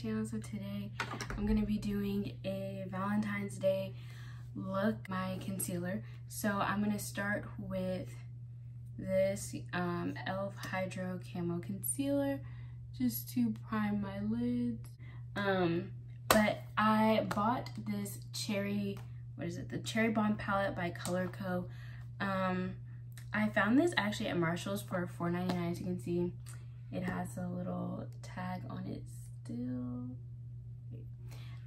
channel. So today I'm gonna be doing a Valentine's Day look, my concealer. So I'm gonna start with this e.l.f. Hydro Camo Concealer just to prime my lids. But I bought this cherry, the Cherry Bomb palette by Color Co. I found this actually at Marshall's for $4.99, as you can see. It has a little tag on it still.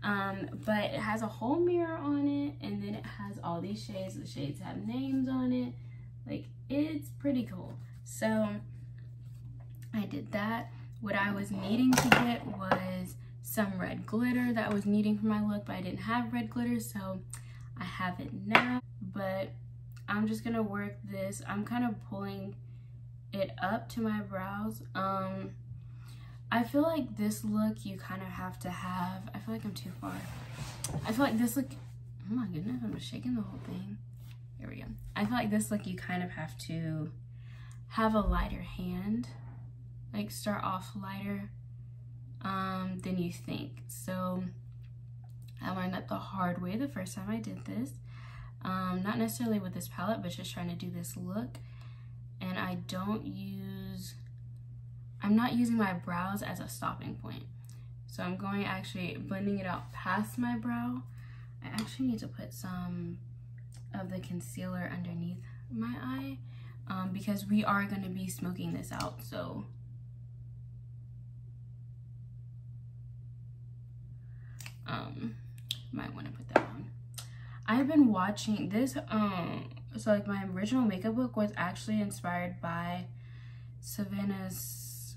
But it has a whole mirror on it, and then it has all these shades. The shades have names on it. Like, it's pretty cool. So I did that. What I was needing to get was some red glitter that I was needing for my look, but I didn't have red glitter, so I have it now. But I'm just gonna work this. I'm kind of pulling it up to my brows. I feel like this look you kind of have to have, I feel like I'm too far. I feel like this look, oh my goodness, I'm shaking the whole thing. There we go. I feel like this look you kind of have to have a lighter hand, like start off lighter than you think. So I learned that the hard way the first time I did this. Not necessarily with this palette, but just trying to do this look. And I'm not using my brows as a stopping point. So I'm going actually blending it out past my brow. I actually need to put some of the concealer underneath my eye because we are going to be smoking this out. So might want to put that on. I've been watching this, so like my original makeup book was actually inspired by Savannah's,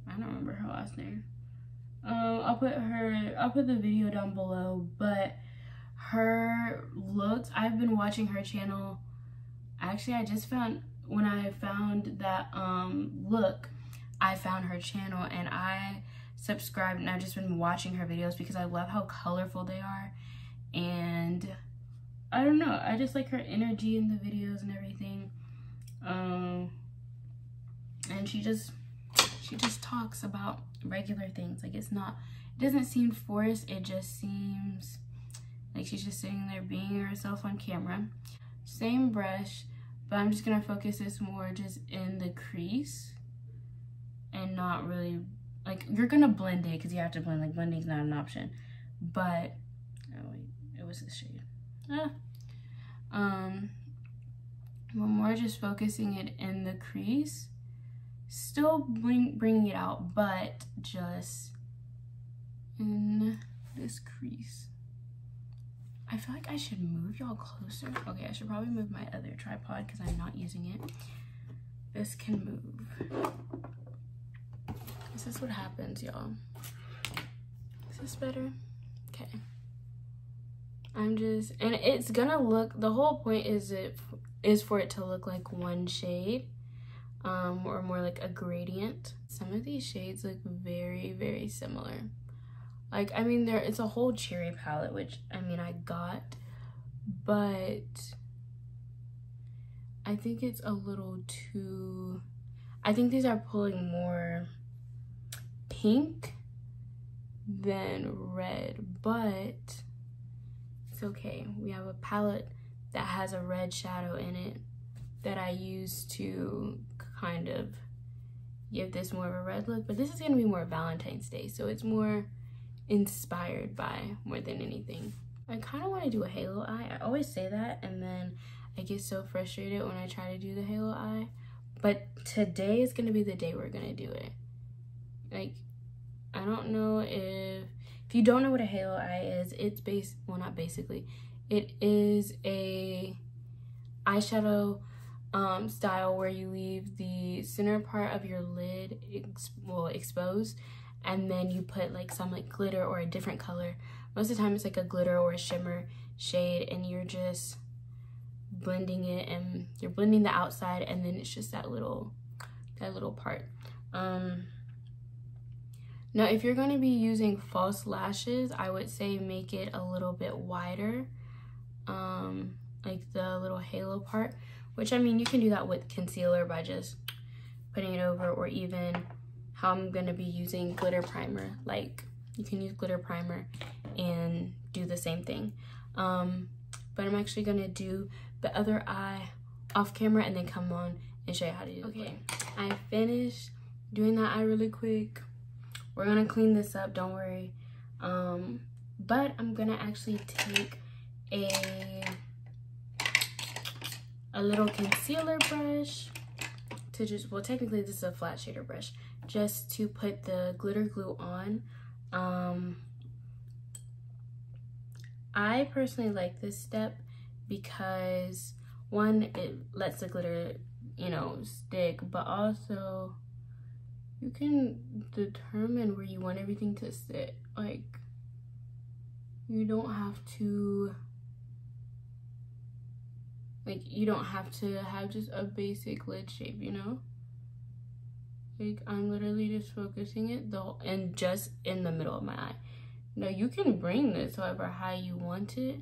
I don't remember her last name. I'll put the video down below, but her looks, I've been watching her channel. Actually, I just found, when I found that look, I found her channel and I subscribed, and I've just been watching her videos because I love how colorful they are. And I don't know, I just like her energy in the videos and everything. And she just talks about regular things. Like, it doesn't seem forced, it just seems like she's just sitting there being herself on camera. Same brush, but I'm just gonna focus this more just in the crease and not really, like, you're gonna blend it because you have to blend, like, blending's not an option. But, oh wait, it was this shade. We're more just focusing it in the crease, still bringing it out, but just in this crease. I feel like I should move y'all closer. Okay, I should probably move my other tripod because I'm not using it. This can move. This is what happens, y'all. Is this better? Okay. And it's gonna look, the whole point is for it to look like one shade, or more like a gradient. Some of these shades look very, very similar. Like, I mean, it's a whole cherry palette, which, I mean, I got, but I think it's a little too, I think these are pulling more pink than red, but it's okay. We have a palette that has a red shadow in it that I use to kind of give this more of a red look, but this is gonna be more Valentine's Day, so it's more inspired by more than anything. I kind of want to do a halo eye. I always say that, and then I get so frustrated when I try to do the halo eye, but today is gonna be the day we're gonna do it. Like, I don't know if you don't know what a halo eye is, it's well, not basically, it is a eyeshadow style where you leave the center part of your lid exposed, and then you put like some like glitter or a different color. Most of the time it's like a glitter or a shimmer shade, and you're just blending it, and you're blending the outside, and then it's just that little part. Now, if you're going to be using false lashes, I would say make it a little bit wider, like the little halo part, which, I mean, you can do that with concealer by just putting it over, or even how I'm going to be using glitter primer, like you can use glitter primer and do the same thing. But I'm actually gonna do the other eye off camera and then come on and show you how to do it. Okay, I finished doing that eye really quick. We're gonna clean this up, don't worry. But I'm gonna actually take a little concealer brush to just, well, technically this is a flat shader brush, just to put the glitter glue on. I personally like this step because one, it lets the glitter, you know, stick, but also you can determine where you want everything to sit. Like, you don't have to, like, you don't have to have just a basic lid shape, you know? Like, I'm literally just focusing it though, and just in the middle of my eye. Now, you can bring this however high you want it,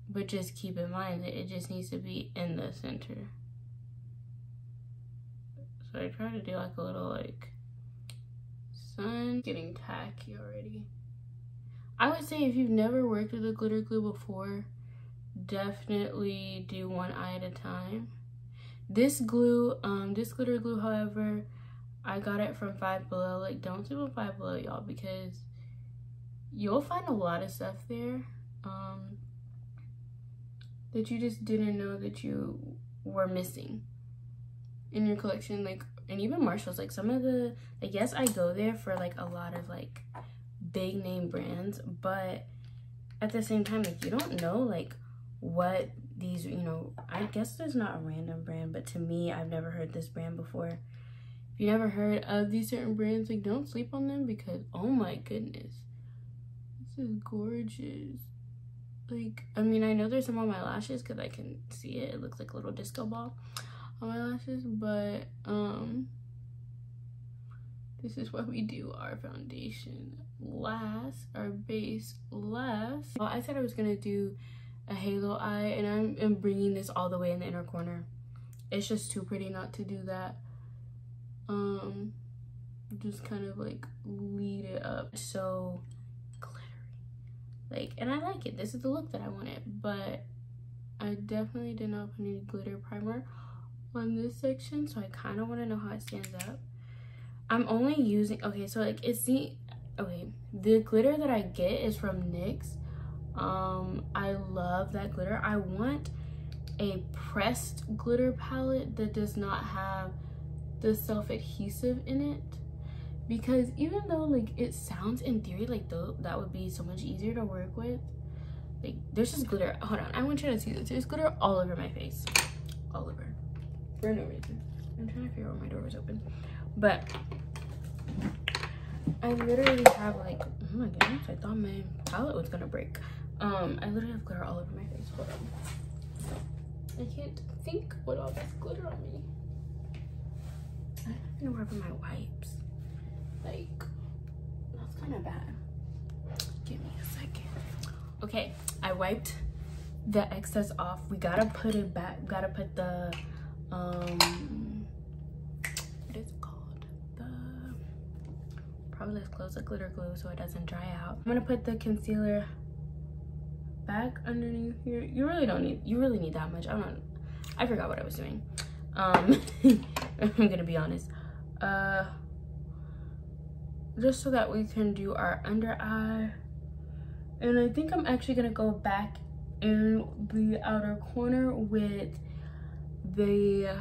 but just keep in mind that it just needs to be in the center. So I try to do like a little like sun. Getting tacky already. I would say if you've never worked with a glitter glue before, definitely do one eye at a time. This glue, this glitter glue, however, I got it from Five Below. Like, don't sleep on Five Below, y'all, because you'll find a lot of stuff there that you just didn't know that you were missing in your collection. Like, and even Marshalls, like some of the, like, yes, I go there for like a lot of like big name brands, but at the same time, like, you don't know like what these, you know, I guess there's not a random brand, but to me, I've never heard this brand before. If you never heard of these certain brands, like, don't sleep on them, because oh my goodness, this is gorgeous. Like, I mean, I know there's some on my lashes because I can see it. It looks like a little disco ball on my lashes, but this is what we do our foundation last, our base last. Well, I said I was gonna do a halo eye, and I'm bringing this all the way in the inner corner. It's just too pretty not to do that. Just kind of like lead it up so glittery, like, and I like it. This is the look that I wanted, but I definitely did not put any glitter primer on this section, so I kind of want to know how it stands up. I'm only using, okay, so like it's the, okay, the glitter that I get is from NYX. I love that glitter. I want a pressed glitter palette that does not have the self-adhesive in it, because even though like it sounds in theory like that would be so much easier to work with, like there's just glitter. Hold on, I want you to see this. There's glitter all over my face, all over, for no reason. I'm trying to figure out why my door was open, but I literally have like, oh my goodness, I thought my palette was gonna break. I literally have glitter all over my face. Hold on, I can't think with all this glitter on me. I don't even know where I put my wipes. Like, that's kind of bad. Give me a second. Okay, I wiped the excess off. We gotta put it back. We gotta put the what is it called? Probably let's close the glitter glue so it doesn't dry out. I'm gonna put the concealer back underneath here. You really need that much. I forgot what I was doing. I'm gonna be honest. Just so that we can do our under eye. And I think I'm actually gonna go back in the outer corner with the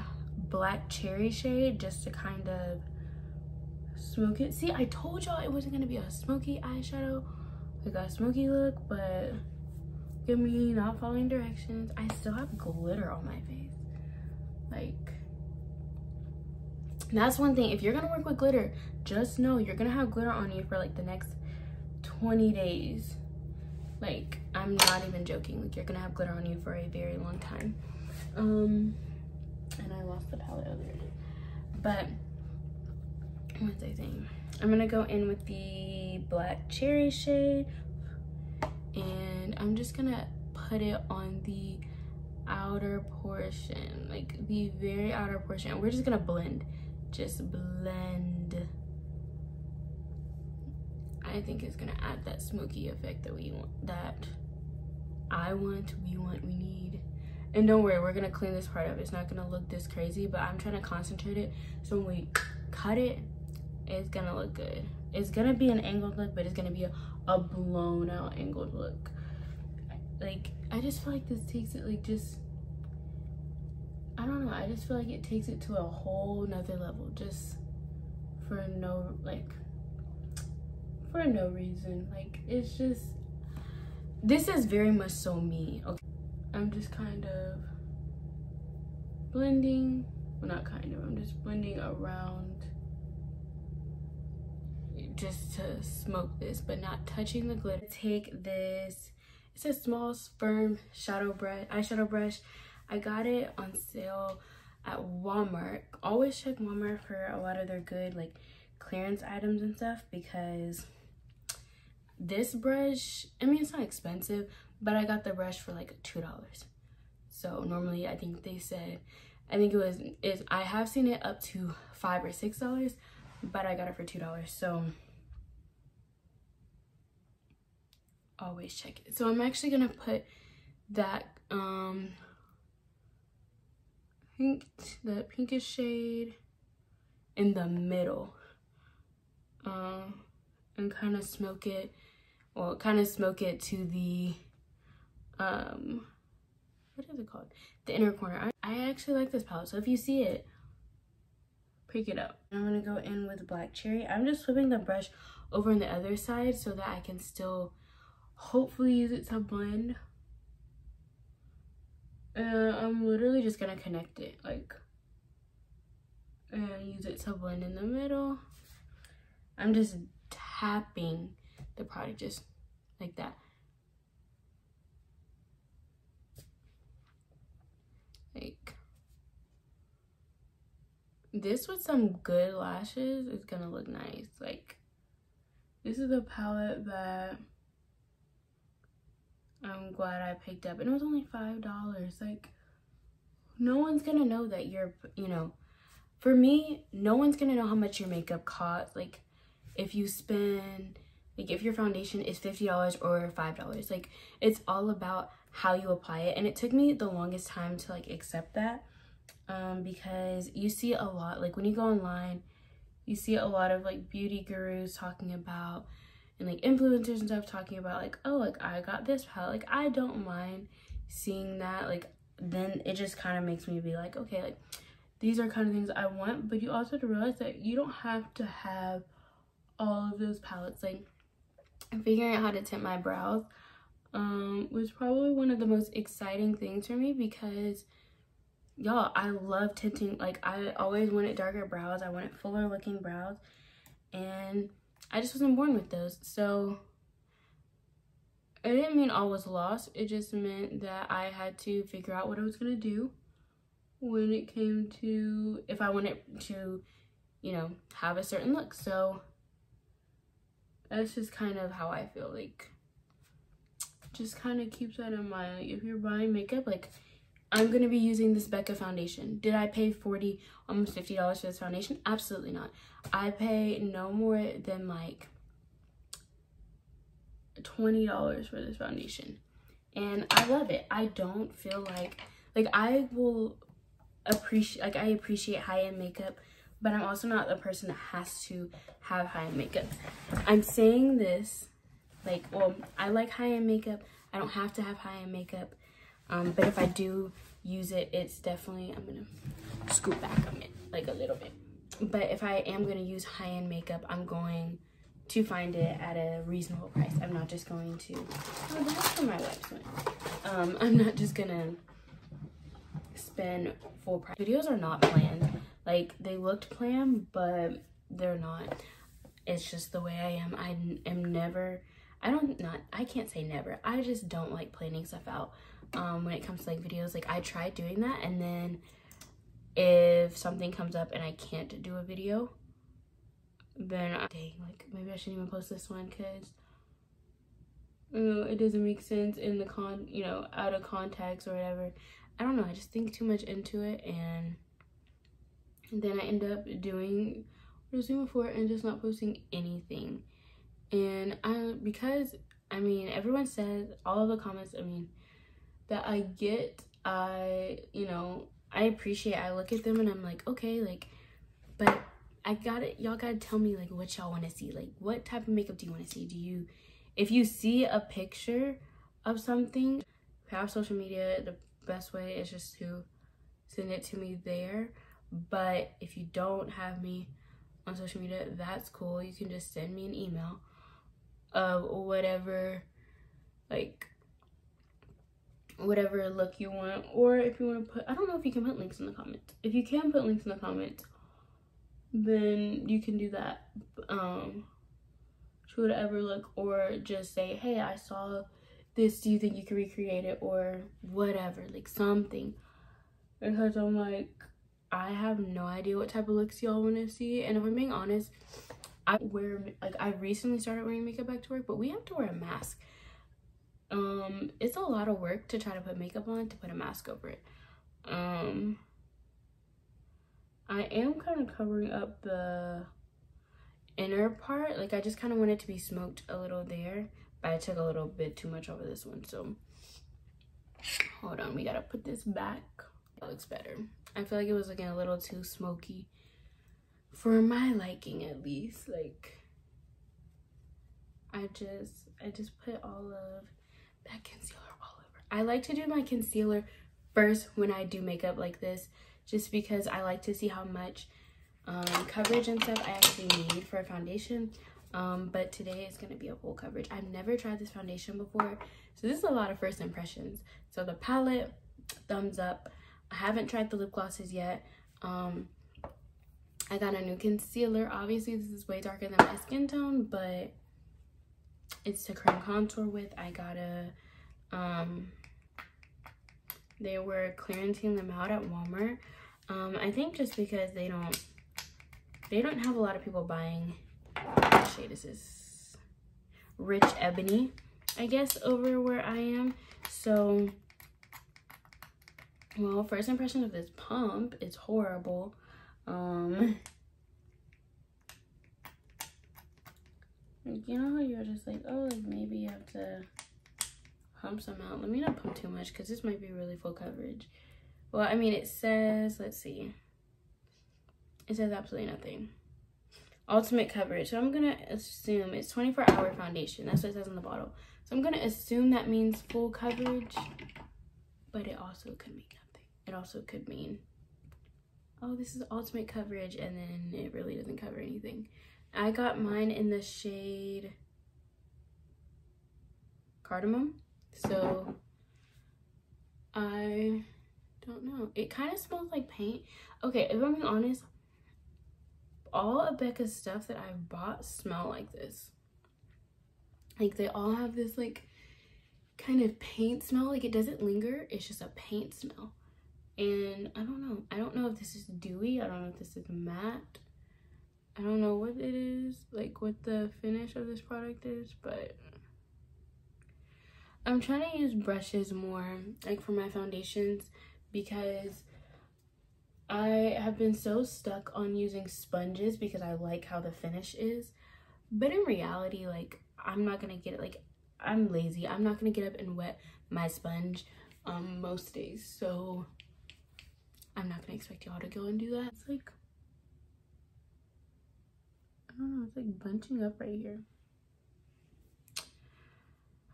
black cherry shade, just to kind of smoke it. See, I told y'all it wasn't gonna be a smoky eyeshadow, like a smoky look, but look at me not following directions. I still have glitter on my face. Like, that's one thing. If you're gonna work with glitter, just know you're gonna have glitter on you for like the next 20 days. Like, I'm not even joking. Like, you're gonna have glitter on you for a very long time. And I lost the palette. Oh, there it is. But what was I saying? I'm gonna go in with the black cherry shade, and I'm just gonna put it on the outer portion, like the very outer portion. We're just gonna blend, just blend I think it's gonna add that smoky effect that we want, that I want, we need. And don't worry, we're gonna clean this part up. It's not gonna look this crazy, but I'm trying to concentrate it so when we cut it, it's gonna look good. It's gonna be an angled look, but it's gonna be a blown out angled look. Like, I just feel like this takes it like just, I don't know, I just feel like it takes it to a whole nother level just for no, like, for no reason. Like, it's just, this is very much so me. Okay, I'm just kind of blending, well, not kind of, I'm just blending around just to smoke this, but not touching the glitter. Take this, it's a small firm eyeshadow brush. I got it on sale at Walmart. Always check Walmart for a lot of their good like clearance items and stuff, because this brush, I mean, it's not expensive, but I got the brush for like $2. So normally I think they said, I have seen it up to $5 or $6, but I got it for $2. So always check it. So I'm actually gonna put that the pinkish shade in the middle, and kind of smoke it, well, kind of smoke it to the what is it called, the inner corner. I actually like this palette, so if you see it, pick it up. I'm gonna go in with Black Cherry. I'm just flipping the brush over on the other side so that I can still hopefully use it to blend. I'm literally just gonna connect it, like, and use it to blend in the middle. I'm just tapping the product just like that. Like, this with some good lashes is gonna look nice. Like, this is a palette that I'm glad I picked up, and it was only $5. Like, no one's gonna know that you're, you know, for me, no one's gonna know how much your makeup costs. Like, if you spend, like, if your foundation is $50 or $5, like, it's all about how you apply it. And it took me the longest time to like accept that, because you see a lot, like when you go online, you see a lot of like beauty gurus talking about, and like influencers and stuff talking about like, oh, like I got this palette. Like, I don't mind seeing that. Like, then it just kind of makes me be like, okay, like these are kind of things I want. But you also have to realize that you don't have to have all of those palettes. Like, figuring out how to tint my brows was probably one of the most exciting things for me, because y'all, I love tinting. Like, I always wanted darker brows, I wanted fuller looking brows, and I just wasn't born with those. So it didn't mean all was lost. It just meant that I had to figure out what I was gonna do when it came to, if I wanted to, you know, have a certain look. So that's just kind of how I feel. Like, just kind of keep that in mind. Like, if you're buying makeup, like, I'm gonna be using this Becca foundation. Did I pay $40, almost $50 for this foundation? Absolutely not. I pay no more than like $20 for this foundation, and I love it. I don't feel like I will appreciate, like, I appreciate high-end makeup, but I'm also not the person that has to have high-end makeup. I'm saying this, like, well, I like high-end makeup. I don't have to have high-end makeup, but if I do use it, it's definitely, I'm gonna scoot back a bit, like a little bit. But if I am gonna use high-end makeup, I'm going to find it at a reasonable price. I'm not just going to, oh, that's where my wipes went. I'm not just gonna spend full price. Videos are not planned. Like, they looked planned, but they're not. It's just the way I am. I am never, I can't say never. I just don't like planning stuff out when it comes to like videos. Like, I tried doing that, and then if something comes up and I can't do a video, then dang, like, maybe I shouldn't even post this one, because it doesn't make sense in the you know, out of context or whatever. I don't know, I just think too much into it, and then I end up doing what I was doing before and just not posting anything. And because I mean, everyone says, all of the comments, I mean, that I get, you know, I appreciate, I look at them and I'm like, okay, like, but y'all gotta tell me, like, what y'all want to see. Like, what type of makeup do you want to see? If you see a picture of something, if you have social media, the best way is just to send it to me there. But if you don't have me on social media, that's cool. You can just send me an email of whatever, like, whatever look you want. Or if you want to put, I don't know if you can put links in the comments. If you can put links in the comments, then you can do that. To whatever look, or just say, hey, I saw this, do you think you can recreate it, or whatever, like something. Because I'm like, I have no idea what type of looks y'all want to see. And if I'm being honest, I recently started wearing makeup back to work, but we have to wear a mask. It's a lot of work to try to put makeup on, to put a mask over it. I am kind of covering up the inner part. Like, I just kind of want it to be smoked a little there, but I took a little bit too much over this one. So hold on, we gotta put this back. That looks better. I feel like it was looking a little too smoky for my liking, at least. Like, I just put all of that concealer all over. I like to do my concealer first when I do makeup like this, just because I like to see how much coverage and stuff I actually need for a foundation. But today is going to be a full coverage. I've never tried this foundation before, so this is a lot of first impressions. So the palette, thumbs up. I haven't tried the lip glosses yet. I got a new concealer. Obviously this is way darker than my skin tone, but it's to cream contour with. I got they were clearancing them out at Walmart. I think just because they don't have a lot of people buying, what shade is this? Rich Ebony, I guess, over where I am. So, well, first impression of this pump is horrible. Like, you know how you're just like, oh, like maybe you have to pump some out. Let me not pump too much because this might be really full coverage. Well, I mean, it says, let's see. It says absolutely nothing. Ultimate coverage. So I'm going to assume it's 24-hour foundation. That's what it says on the bottle. So I'm going to assume that means full coverage. But it also could mean nothing. It also could mean, oh, this is ultimate coverage, and then it really doesn't cover anything. I got mine in the shade Cardamom. So I don't know. It kind of smells like paint. Okay, if I'm being honest, all of Becca's stuff that I've bought smell like this. Like, they all have this, like, kind of paint smell. Like, it doesn't linger. It's just a paint smell. And I don't know. I don't know if this is dewy. I don't know if this is matte. I don't know what it is, like, what the finish of this product is, but I'm trying to use brushes more, like, for my foundations, because I have been so stuck on using sponges because I like how the finish is. But in reality, like, I'm not gonna get it, like, I'm lazy. I'm not gonna get up and wet my sponge most days, so I'm not gonna expect y'all to go and do that. It's like, I don't know, it's like bunching up right here.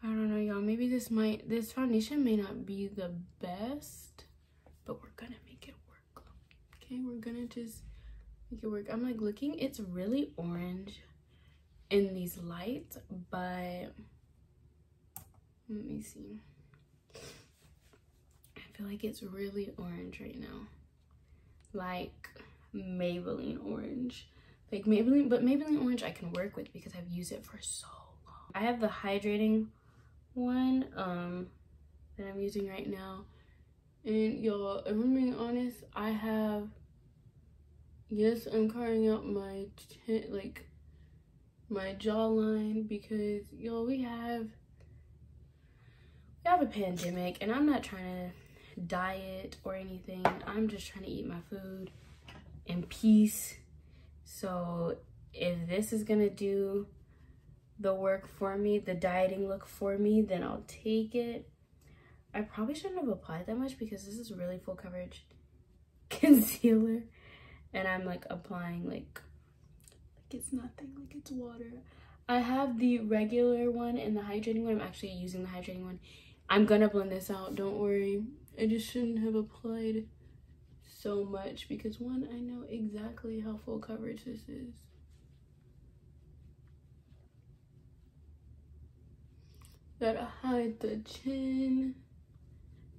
I don't know, y'all. Maybe this foundation may not be the best, but we're gonna make it work. Okay, we're gonna just make it work. I'm like looking, it's really orange in these lights, but let me see. I feel like it's really orange right now. Like Maybelline orange. Like Maybelline, but Maybelline orange I can work with because I've used it for so long. I have the hydrating one that I'm using right now. And y'all, if I'm being honest, I have, yes, I'm carving out my my jawline because y'all, we have a pandemic, and I'm not trying to diet or anything. I'm just trying to eat my food in peace. So if this is gonna do the work for me, the dieting look for me, then I'll take it. I probably shouldn't have applied that much because this is really full coverage concealer, and I'm like applying like it's nothing, like it's water. I have the regular one and the hydrating one. I'm actually using the hydrating one. I'm gonna blend this out, don't worry. I just shouldn't have applied so much because one, I know exactly how full coverage this is. Gotta hide the chin,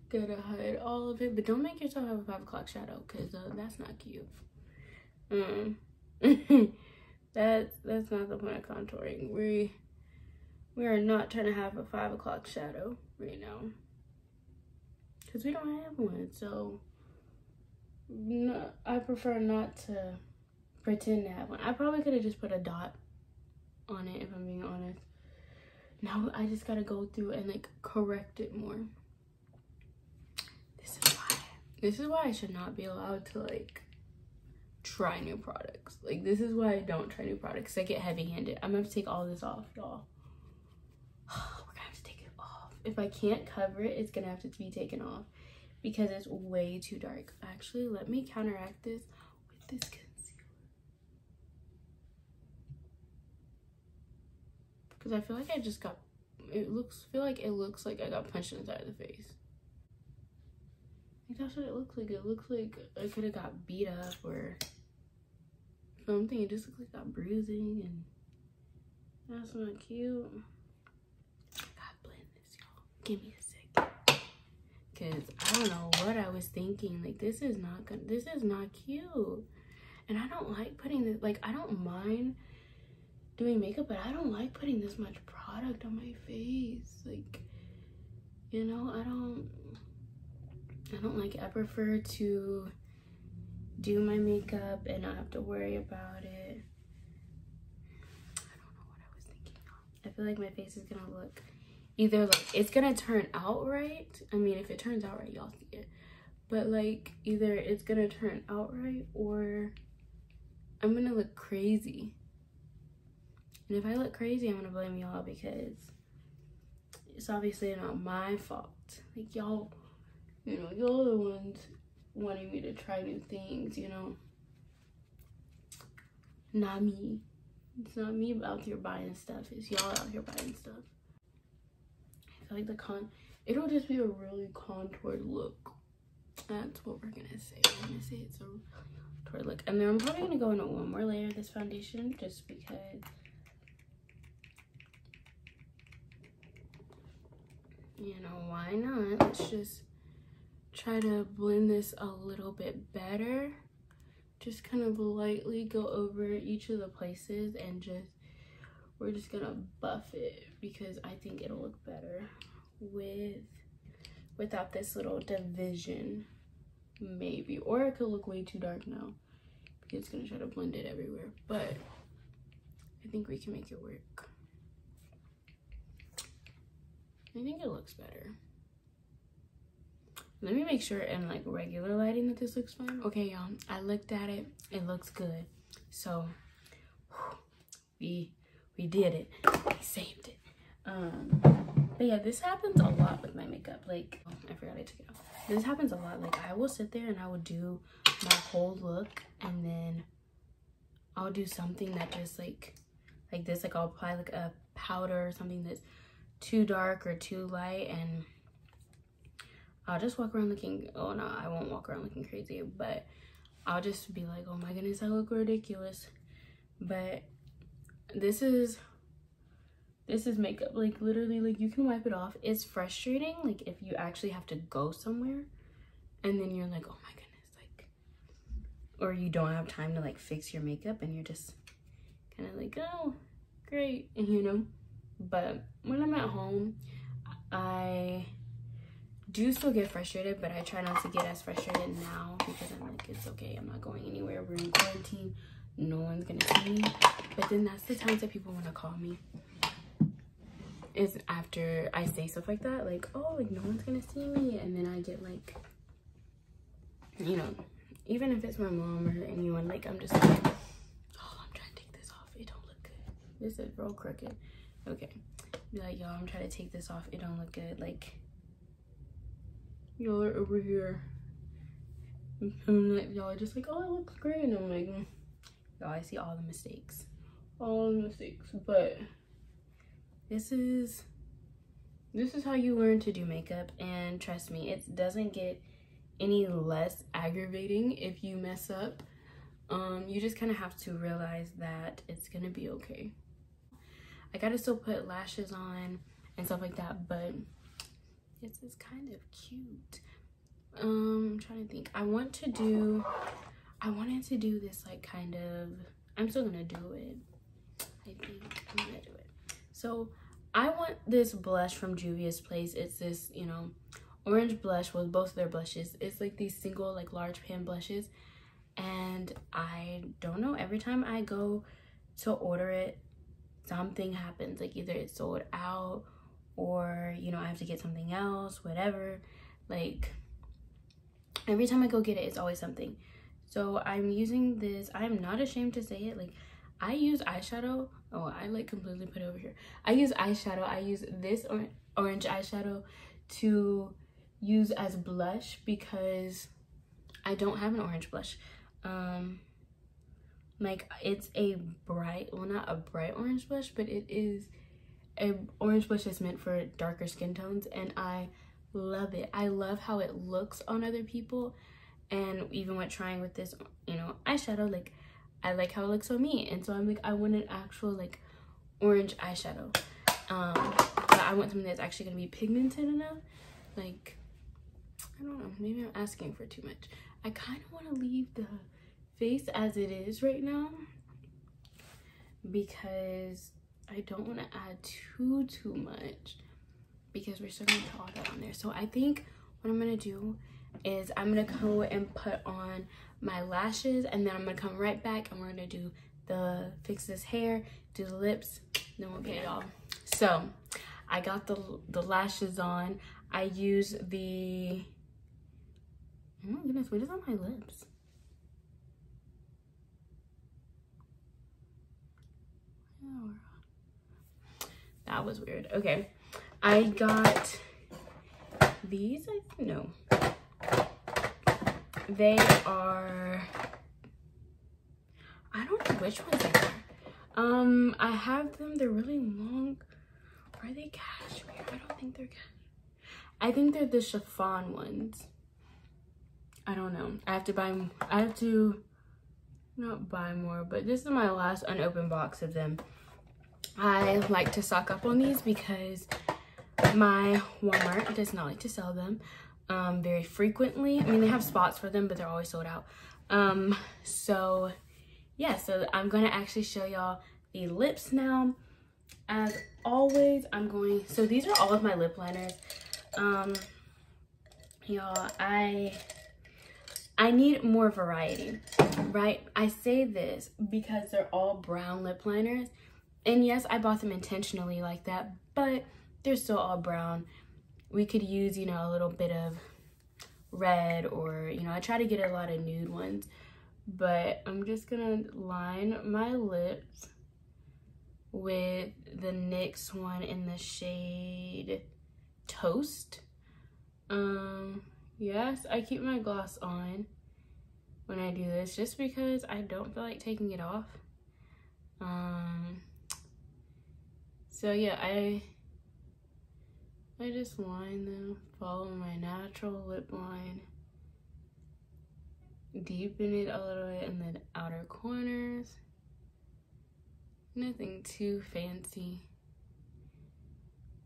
gotta hide all of it, but don't make yourself have a 5 o'clock shadow because that's not cute. That's not the point of contouring. We are not trying to have a 5 o'clock shadow right now because we don't have one. So no, I prefer not to pretend to have one. I probably could have just put a dot on it if I'm being honest. Now I just gotta go through and like correct it more. This is why I should not be allowed to like try new products. Like this is why I don't try new products. I get heavy-handed. I'm gonna have to take all this off, y'all. We're gonna have to take it off. If I can't cover it, it's gonna have to be taken off because it's way too dark. Actually, let me counteract this with this concealer. Because I feel like I just got, feel like it looks like I got punched inside the face. Like that's what it looks like. It looks like I could have got beat up or something. It just looks like I got bruising and that's not cute. I gotta blend this, y'all. Give me a second. Cause I don't know what I was thinking. Like this is not cute. And I don't like putting this, like I don't mind doing makeup, but I don't like putting this much product on my face. Like, you know, I don't like it. I prefer to do my makeup and not have to worry about it. I don't know what I was thinking. I feel like my face is gonna look either like it's gonna turn out right. I mean, if it turns out right, y'all see it. But like either it's gonna turn out right or I'm gonna look crazy. And if I look crazy, I'm gonna blame y'all because it's obviously not my fault. Like y'all, you know, y'all are the ones wanting me to try new things, you know. Not me. It's not me out here buying stuff. It's y'all out here buying stuff. I feel like it'll just be a really contoured look. That's what we're gonna say. We're gonna say it's a really contoured look. And then I'm probably gonna go into one more layer of this foundation just because, you know, why not? Let's just try to blend this a little bit better. Just kind of lightly go over each of the places and we're just gonna buff it because I think it'll look better without this little division, maybe. Or it could look way too dark now because it's gonna try to blend it everywhere. But I think we can make it work. I think it looks better. Let me make sure in like regular lighting that this looks fine. Okay, y'all, I looked at it. It looks good. So we did it. We saved it. But yeah, this happens a lot with my makeup. Like, oh, I forgot I took it off. This happens a lot. Like, I will sit there and I will do my whole look and then I'll do something that just like this. Like, I'll apply like a powder or something that's too dark or too light, and I'll just walk around looking, oh no, I won't walk around looking crazy, but I'll just be like, oh my goodness, I look ridiculous. But this is makeup. Like literally, like you can wipe it off. It's frustrating, like if you actually have to go somewhere and then you're like, oh my goodness, like, or you don't have time to like fix your makeup and you're just kind of like, oh great, you know. But when I'm at home, I do still get frustrated, but I try not to get as frustrated now because I'm like, it's okay, I'm not going anywhere, we're in quarantine, no one's gonna see me. But then that's the times that people want to call me, is after I say stuff like that, like, oh, like no one's gonna see me, and then I get like, you know, even if it's my mom or anyone, like I'm just like, oh, I'm trying to take this off, it don't look good, this is real crooked. Okay. Be like, y'all, I'm trying to take this off. It don't look good. Like, y'all are over here. Y'all are just like, oh, it looks great. And I'm like, y'all, I see all the mistakes. All the mistakes. But this is how you learn to do makeup. And trust me, it doesn't get any less aggravating if you mess up. You just kind of have to realize that it's gonna be okay. I gotta still put lashes on and stuff like that, but this is kind of cute. I'm trying to think. I wanted to do this like kind of, I'm still gonna do it. I think I'm gonna do it. So I want this blush from Juvia's Place. It's this, you know, orange blush with both of their blushes. It's like these single like large pan blushes, and I don't know, every time I go to order it, something happens. Like either it's sold out or, you know, I have to get something else, whatever. Like every time I go get it, it's always something. So I'm using this. I'm not ashamed to say it. Like, I use eyeshadow. Oh, I like completely put it over here. I use eyeshadow. I use this orange eyeshadow to use as blush because I don't have an orange blush. Like, it's a bright, well, not a bright orange blush, but it is a orange blush that's meant for darker skin tones, and I love it. I love how it looks on other people, and even when trying with this, you know, eyeshadow, like, I like how it looks on me, and so I'm like, I want an actual like orange eyeshadow, but I want something that's actually gonna be pigmented enough. Like, I don't know, maybe I'm asking for too much. I kind of want to leave the face as it is right now because I don't want to add too much, because we're still gonna put all that on there. So I think what I'm gonna do is I'm gonna go and put on my lashes, and then I'm gonna come right back and we're gonna do the fix this hair, do the lips, then we'll get y'all. So I got the lashes on. I use the, oh my goodness, what is on my lips? Oh, that was weird. Okay, I got these. No, they are, I don't know which ones they are. I have them, they're really long. Are they cashmere? I don't think they're cashmere. I think they're the chiffon ones. I don't know. I have to not buy more, but this is my last unopened box of them. I like to stock up on these because my Walmart does not like to sell them very frequently. I mean, they have spots for them, but they're always sold out. So yeah, so I'm gonna actually show y'all the lips now. As always, so these are all of my lip liners. Y'all, I need more variety, right? I say this because they're all brown lip liners. And yes, I bought them intentionally like that, but they're still all brown. We could use, you know, a little bit of red, or, you know, I try to get a lot of nude ones, but I'm just gonna line my lips with the NYX one in the shade Toast. Yes, I keep my gloss on when I do this just because I don't feel like taking it off. So yeah, I just line them, follow my natural lip line, deepen it a little bit in the outer corners. Nothing too fancy,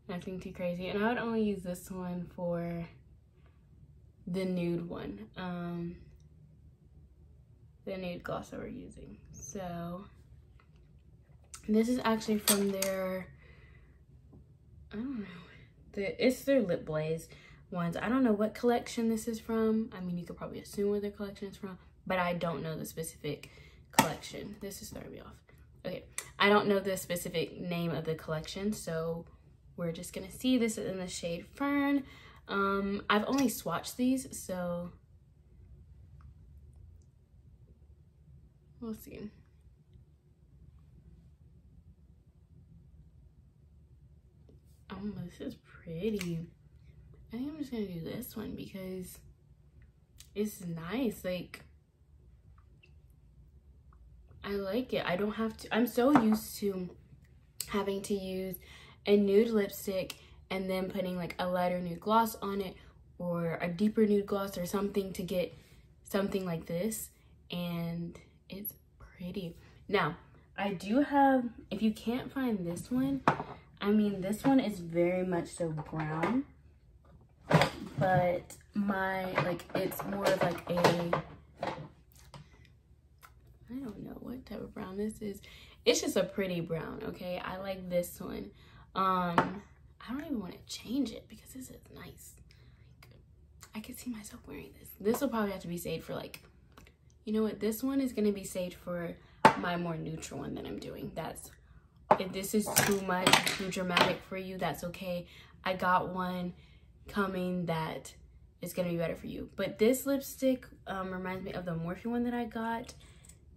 nothing too crazy. And I would only use this one for the nude one, the nude gloss that we're using. So this is actually from their, I don't know, it's their Lip Blaze ones. I don't know what collection this is from. I mean, you could probably assume where their collection is from, but I don't know the specific collection. This is throwing me off. Okay, I don't know the specific name of the collection, so we're just gonna see. This is in the shade Fern. I've only swatched these, so we'll see. Oh, this is pretty. I think I'm just gonna do this one because it's nice. Like, I like it. I don't have to, I'm so used to having to use a nude lipstick and then putting like a lighter nude gloss on it or a deeper nude gloss or something to get something like this, and it's pretty. Now, I do have, if you can't find this one, I mean, this one is very much so brown, but it's more of like a, I don't know what type of brown this is. It's just a pretty brown, okay? I like this one. I don't even want to change it because this is nice. Like, I could see myself wearing this. This will probably have to be saved for like, you know what? This one is going to be saved for my more neutral one that I'm doing. That's, if this is too much, too dramatic for you, that's okay. I got one coming that is going to be better for you. But this lipstick reminds me of the Morphe one that I got.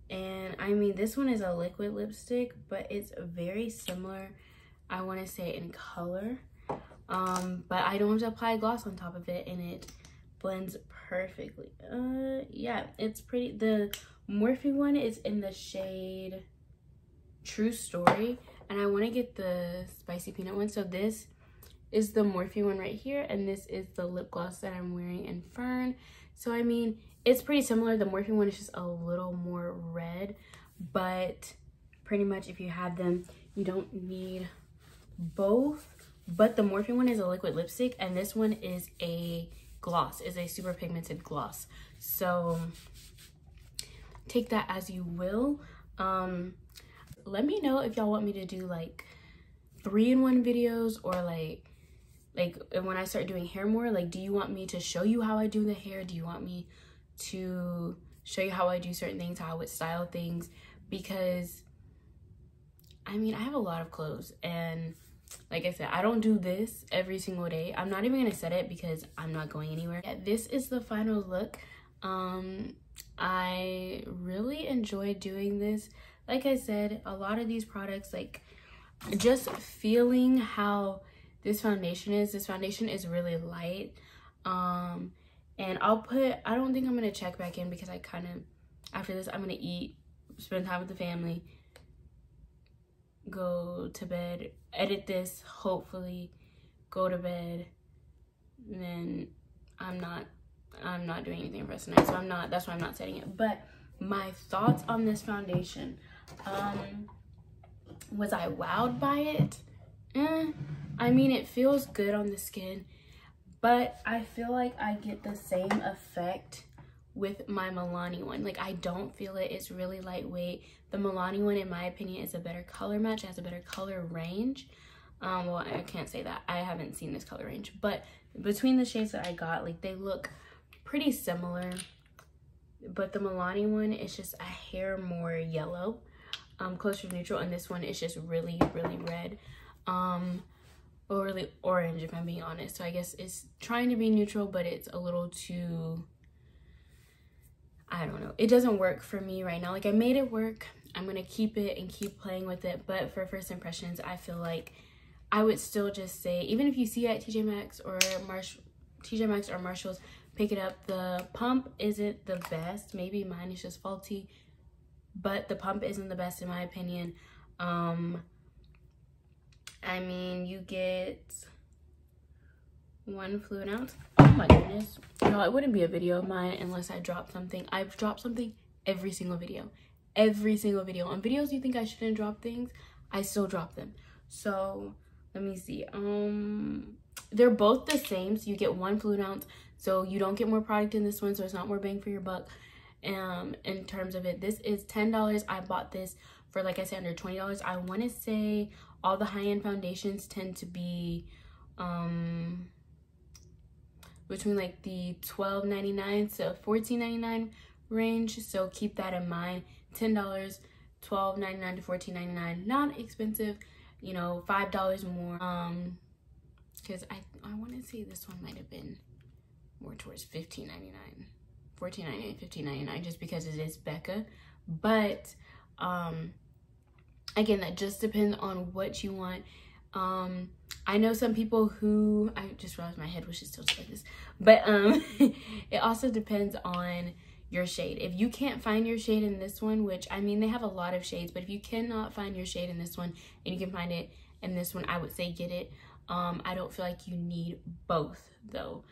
And I mean, this one is a liquid lipstick, but it's very similar, I want to say, in color. But I don't have to apply a gloss on top of it, and it blends perfectly. Yeah, it's pretty. The Morphe one is in the shade True Story, and I want to get the Spicy Peanut one. So this is the Morphe one right here, and this is the lip gloss that I'm wearing in Fern. So I mean, it's pretty similar. The Morphe one is just a little more red, but pretty much if you have them, you don't need both. But the Morphe one is a liquid lipstick, and this one is a gloss, is a super pigmented gloss. So take that as you will. Let me know if y'all want me to do like 3-in-1 videos, or like when I start doing hair more, like, do you want me to show you how I do the hair? Do you want me to show you how I do certain things, how I would style things? Because I mean, I have a lot of clothes, and like I said, I don't do this every single day. I'm not even gonna set it because I'm not going anywhere. Yeah, this is the final look. I really enjoyed doing this. Like I said, a lot of these products, like, just feeling how this foundation is really light. And I don't think I'm gonna check back in because I kind of, after this, I'm gonna eat, spend time with the family, go to bed, edit this, hopefully go to bed, and then I'm not doing anything for the rest of the night, so that's why I'm not setting it. But my thoughts on this foundation, was I wowed by it? I mean, it feels good on the skin, but I feel like I get the same effect with my Milani one. Like, I don't feel it. It's really lightweight. The Milani one, in my opinion, is a better color match. It has a better color range. Well, I can't say that. I haven't seen this color range, but between the shades that I got, like, they look pretty similar. But the Milani one is just a hair more yellow, closer to neutral, and this one is just really, really red, or really orange, if I'm being honest. So I guess it's trying to be neutral, but it's a little too, I don't know. It doesn't work for me right now. Like, I made it work. I'm gonna keep it and keep playing with it, but for first impressions, I feel like I would still just say, even if you see it at TJ Maxx or Marshalls, pick it up. The pump isn't the best. Maybe mine is just faulty, but the pump isn't the best in my opinion. I mean, you get 1 fluid ounce. Oh my goodness. No, it wouldn't be a video of mine unless I dropped something. I've dropped something every single video. Every single video. On videos you think I shouldn't drop things, I still drop them. So let me see. They're both the same, so you get 1 fluid ounce, so you don't get more product in this one, so it's not more bang for your buck. In terms of it, this is $10. I bought this for, like I said, under $20. I want to say all the high-end foundations tend to be between like the $12.99 to $14.99 range, so keep that in mind. $10, $12.99 to $14.99, not expensive, you know, $5 more. Because I want to say this one might have been more towards $15.99, $14.99, $15.99, just because it is Becca. But again, that just depends on what you want. I know some people who, I just realized my head was just tilted like this, but it also depends on your shade. If you can't find your shade in this one, which I mean, they have a lot of shades, but if you cannot find your shade in this one and you can find it in this one, I would say get it. I don't feel like you need both though.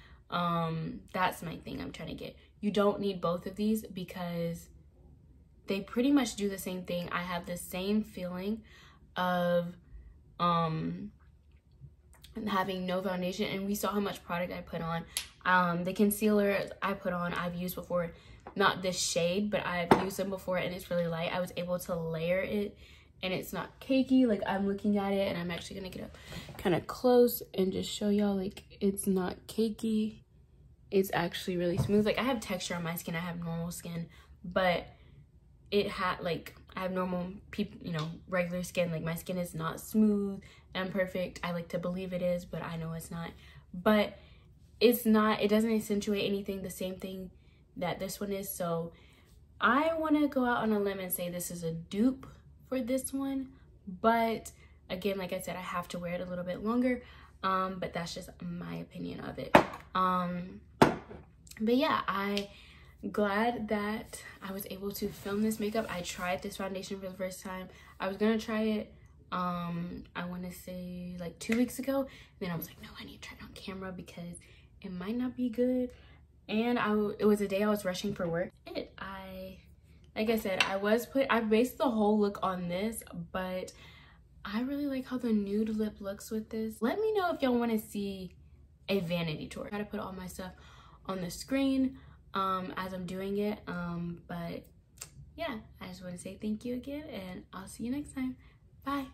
That's my thing I'm trying to get. You don't need both of these because they pretty much do the same thing. I have the same feeling of having no foundation, and we saw how much product I put on. The concealer I put on, I've used before, not this shade, but I've used them before and it's really light. I was able to layer it and it's not cakey. Like, I'm looking at it and I'm actually gonna get up kind of close and just show y'all, like, it's not cakey. It's actually really smooth. Like, I have texture on my skin, I have normal skin, but it had, like, I have normal people, you know, regular skin. Like, my skin is not smooth and perfect. I like to believe it is, but I know it's not. But it's not, it doesn't accentuate anything, the same thing that this one is. So I want to go out on a limb and say this is a dupe for this one, but again, like I said, I have to wear it a little bit longer, but that's just my opinion of it. But yeah, I'm glad that I was able to film this makeup. I tried this foundation for the first time. I was gonna try it I want to say like 2 weeks ago, and then I was like, no, I need to try it on camera because it might not be good. And it was a day I was rushing for work. Like I said, I based the whole look on this, but I really like how the nude lip looks with this. Let me know if y'all want to see a vanity tour. I gotta put all my stuff on the screen as I'm doing it, but yeah, I just want to say thank you again, and I'll see you next time. Bye.